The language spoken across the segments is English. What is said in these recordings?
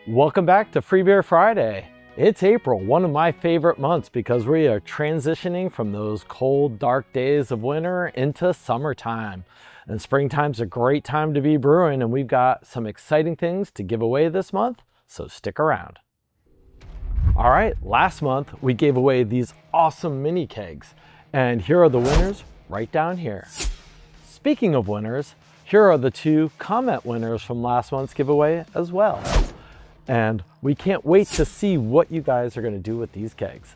Welcome back to Free Beer Friday. It's April, one of my favorite months because we are transitioning from those cold, dark days of winter into summertime. And springtime's a great time to be brewing, and we've got some exciting things to give away this month, so stick around. All right, last month we gave away these awesome mini kegs, and here are the winners right down here. Speaking of winners, here are the two comment winners from last month's giveaway as well. And we can't wait to see what you guys are going to do with these kegs.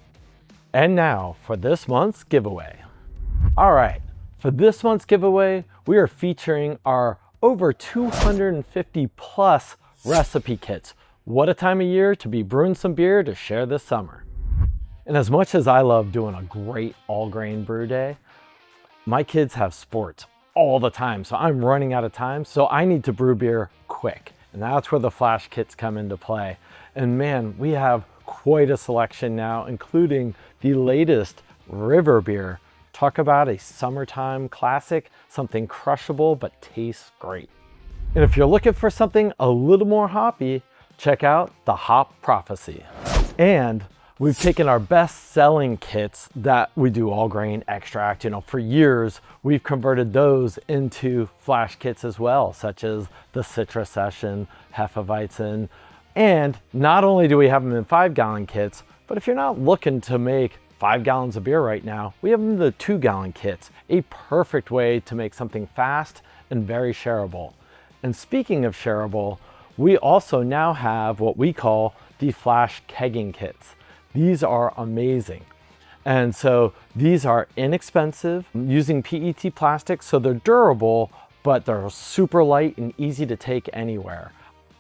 And now for this month's giveaway. All right, for this month's giveaway, we are featuring our over 250 plus recipe kits. What a time of year to be brewing some beer to share this summer. And as much as I love doing a great all grain brew day, my kids have sports all the time, so I'm running out of time, so I need to brew beer quick. And that's where the flash kits come into play. And man, we have quite a selection now, including the latest river beer. Talk about a summertime classic, something crushable but tastes great. And if you're looking for something a little more hoppy, check out the Hop Prophecy. And we've taken our best-selling kits that we do all grain extract. For years, we've converted those into flash kits as well, such as the Citrus Session, Hefeweizen. And not only do we have them in 5-gallon kits, but if you're not looking to make 5 gallons of beer right now, we have them in the 2-gallon kits, a perfect way to make something fast and very shareable. And speaking of shareable, we also now have what we call the flash kegging kits. These are amazing. And so these are inexpensive, using PET plastic, so they're durable, but they're super light and easy to take anywhere.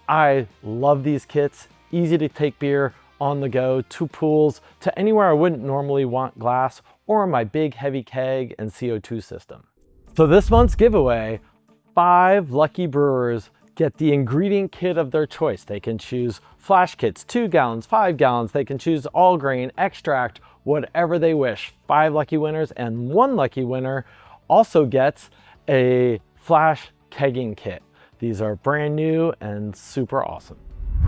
I love these kits, easy to take beer on the go, to pools, to anywhere I wouldn't normally want glass, or my big heavy keg and CO2 system. So this month's giveaway, 5 lucky brewers get the ingredient kit of their choice. They can choose flash kits, 2 gallons, 5 gallons. They can choose all grain, extract, whatever they wish. 5 lucky winners, and 1 lucky winner also gets a flash kegging kit. These are brand new and super awesome.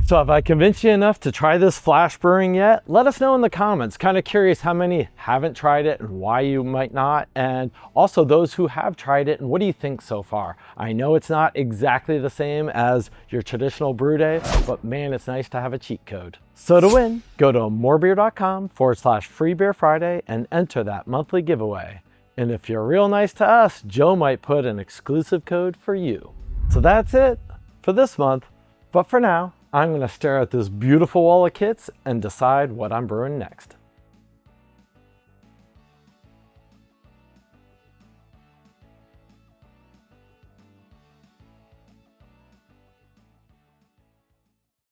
So have I convinced you enough to try this flash brewing yet? Let us know in the comments. Kind of curious how many haven't tried it and why you might not. And also those who have tried it and what do you think so far? I know it's not exactly the same as your traditional brew day, but man, it's nice to have a cheat code. So to win, go to morebeer.com/freebeerfriday and enter that monthly giveaway. And if you're real nice to us, Joe might put an exclusive code for you. So that's it for this month. But for now, I'm going to stare at this beautiful wall of kits and decide what I'm brewing next.